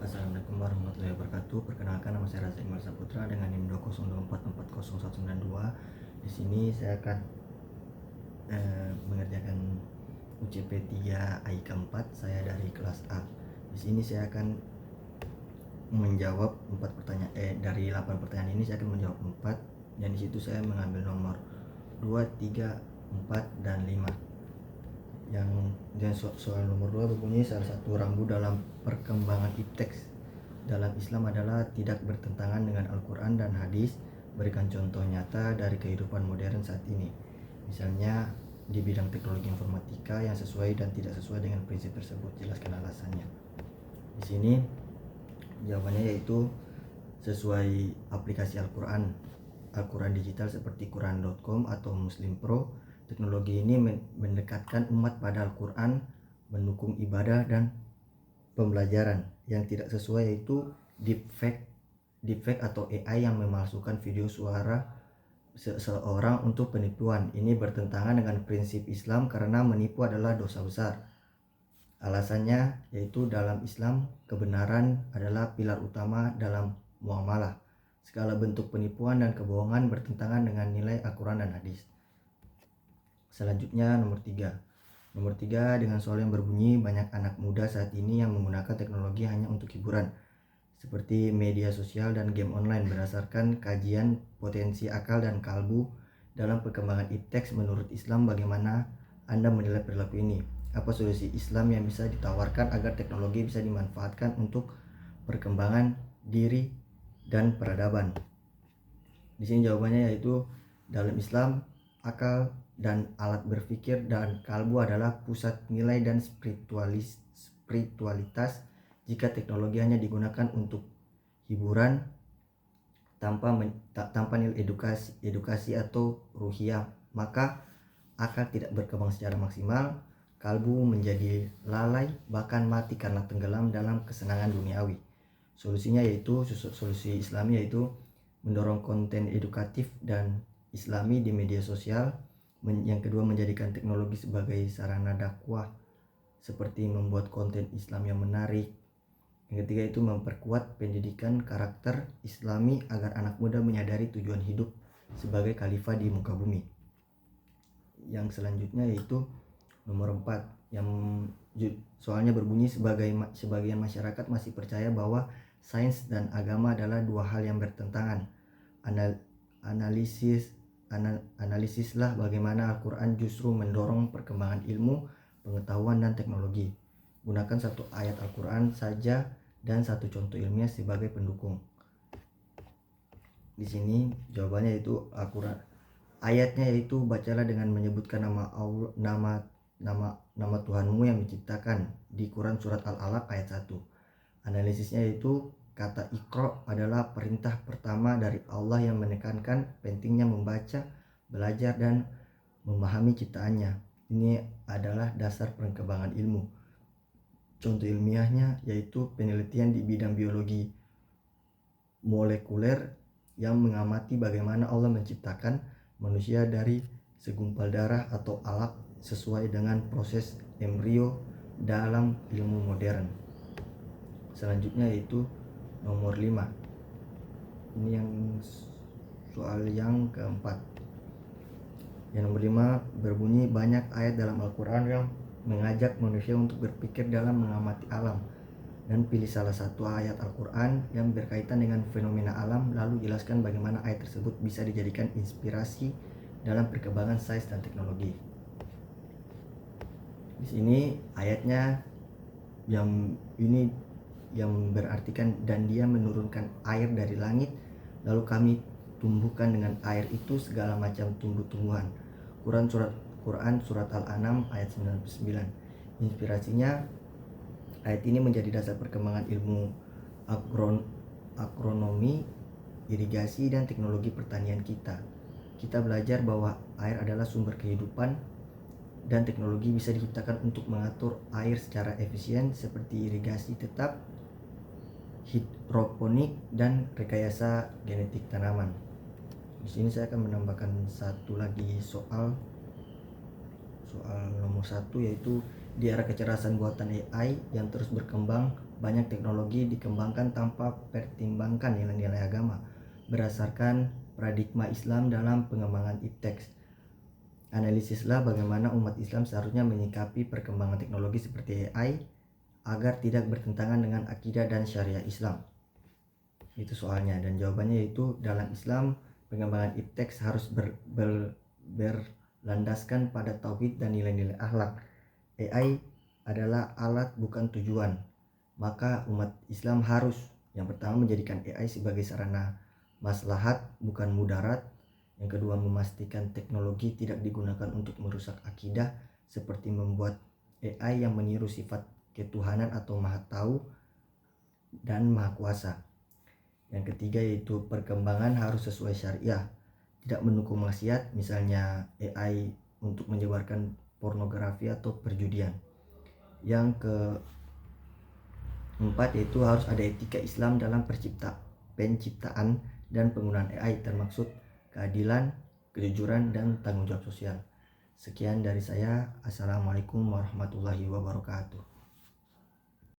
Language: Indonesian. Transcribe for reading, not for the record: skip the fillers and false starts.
Assalamualaikum warahmatullahi wabarakatuh. Perkenalkan, nama saya Raza Iqbal Saputra dengan NIM 202440192. Di sini saya akan mengerjakan UCP 3 AIK 4. Saya dari kelas A. Di sini saya akan menjawab 4 pertanyaan dari 8 pertanyaan ini saya akan menjawab 4, dan di situ saya mengambil nomor 2, 3, 4 dan 5. Dan soal nomor 2 berbunyi, salah satu rambu dalam perkembangan ipteks dalam Islam adalah tidak bertentangan dengan Al-Quran dan hadis. Berikan contoh nyata dari kehidupan modern saat ini, misalnya di bidang teknologi informatika yang sesuai dan tidak sesuai dengan prinsip tersebut. Jelaskan alasannya. Di sini jawabannya yaitu sesuai aplikasi Al-Quran digital seperti Quran.com atau Muslim Pro. Teknologi ini mendekatkan umat pada Al-Quran, mendukung ibadah dan pembelajaran. Yang tidak sesuai yaitu deepfake atau AI yang memalsukan video suara seseorang untuk penipuan. Ini bertentangan dengan prinsip Islam karena menipu adalah dosa besar. Alasannya yaitu dalam Islam kebenaran adalah pilar utama dalam muamalah. Segala bentuk penipuan dan kebohongan bertentangan dengan nilai Al-Quran dan hadis. Selanjutnya nomor 3. Nomor 3 dengan soal yang berbunyi, banyak anak muda saat ini yang menggunakan teknologi hanya untuk hiburan, seperti media sosial dan game online. Berdasarkan kajian potensi akal dan kalbu dalam perkembangan ipteks menurut Islam, bagaimana Anda menilai perilaku ini? Apa solusi Islam yang bisa ditawarkan agar teknologi bisa dimanfaatkan untuk perkembangan diri dan peradaban? Di sini jawabannya yaitu dalam Islam akal dan alat berpikir dan kalbu adalah pusat nilai dan spiritualitas. Jika teknologi hanya digunakan untuk hiburan tanpa nilai edukasi atau ruhiyah, maka akal tidak berkembang secara maksimal, kalbu menjadi lalai bahkan mati karena tenggelam dalam kesenangan duniawi. Solusi Islami yaitu mendorong konten edukatif dan Islami di media sosial. Yang kedua, menjadikan teknologi sebagai sarana dakwah seperti membuat konten Islam yang menarik. Yang ketiga itu memperkuat pendidikan karakter Islami agar anak muda menyadari tujuan hidup sebagai khalifah di muka bumi. Yang selanjutnya yaitu nomor 4, yang soalnya berbunyi, sebagian masyarakat masih percaya bahwa sains dan agama adalah dua hal yang bertentangan. Analisislah bagaimana Al-Quran justru mendorong perkembangan ilmu, pengetahuan, dan teknologi. Gunakan satu ayat Al-Quran saja dan satu contoh ilmiah sebagai pendukung. Di sini jawabannya yaitu Al-Quran. Ayatnya yaitu, bacalah dengan menyebutkan nama Allah, nama Tuhanmu yang menciptakan, di Quran surat Al-Alaq ayat 1. Analisisnya yaitu kata Iqra adalah perintah pertama dari Allah yang menekankan pentingnya membaca, belajar, dan memahami ciptaannya. Ini adalah dasar perkembangan ilmu. Contoh ilmiahnya yaitu penelitian di bidang biologi molekuler yang mengamati bagaimana Allah menciptakan manusia dari segumpal darah atau alaq sesuai dengan proses embrio dalam ilmu modern. Selanjutnya yaitu nomor 5. Ini yang soal yang keempat. Yang nomor 5 berbunyi, banyak ayat dalam Al-Quran yang mengajak manusia untuk berpikir dalam mengamati alam, dan pilih salah satu ayat Al-Quran yang berkaitan dengan fenomena alam, lalu jelaskan bagaimana ayat tersebut bisa dijadikan inspirasi dalam perkembangan sains dan teknologi. Di sini ayatnya yang berartikan, dan Dia menurunkan air dari langit, lalu kami tumbuhkan dengan air itu segala macam tumbuh-tumbuhan. Quran surat Al-An'am ayat 99. Inspirasinya, ayat ini menjadi dasar perkembangan ilmu agronomi, irigasi, dan teknologi pertanian kita. Kita belajar bahwa air adalah sumber kehidupan, dan teknologi bisa diciptakan untuk mengatur air secara efisien seperti irigasi tetap, hidroponik, dan rekayasa genetik tanaman. Di sini saya akan menambahkan satu lagi soal nomor 1, yaitu di era kecerdasan buatan AI yang terus berkembang, banyak teknologi dikembangkan tanpa pertimbangkan nilai-nilai agama berdasarkan paradigma Islam dalam pengembangan iptek. Analisislah bagaimana umat Islam seharusnya menyikapi perkembangan teknologi seperti AI agar tidak bertentangan dengan akidah dan syariah Islam. Itu soalnya, dan jawabannya yaitu dalam Islam pengembangan iptek harus berlandaskan pada tauhid dan nilai-nilai akhlak. AI adalah alat bukan tujuan. Maka umat Islam harus yang pertama menjadikan AI sebagai sarana maslahat bukan mudarat. Yang kedua, memastikan teknologi tidak digunakan untuk merusak akidah seperti membuat AI yang meniru sifat ketuhanan atau maha tahu dan maha kuasa. Yang ketiga yaitu perkembangan harus sesuai syariah, tidak mendukung maksiat, misalnya AI untuk menyebarkan pornografi atau perjudian. Yang keempat yaitu harus ada etika Islam dalam penciptaan dan penggunaan AI, termaksud keadilan, kejujuran, dan tanggung jawab sosial. Sekian dari saya. Assalamualaikum warahmatullahi wabarakatuh.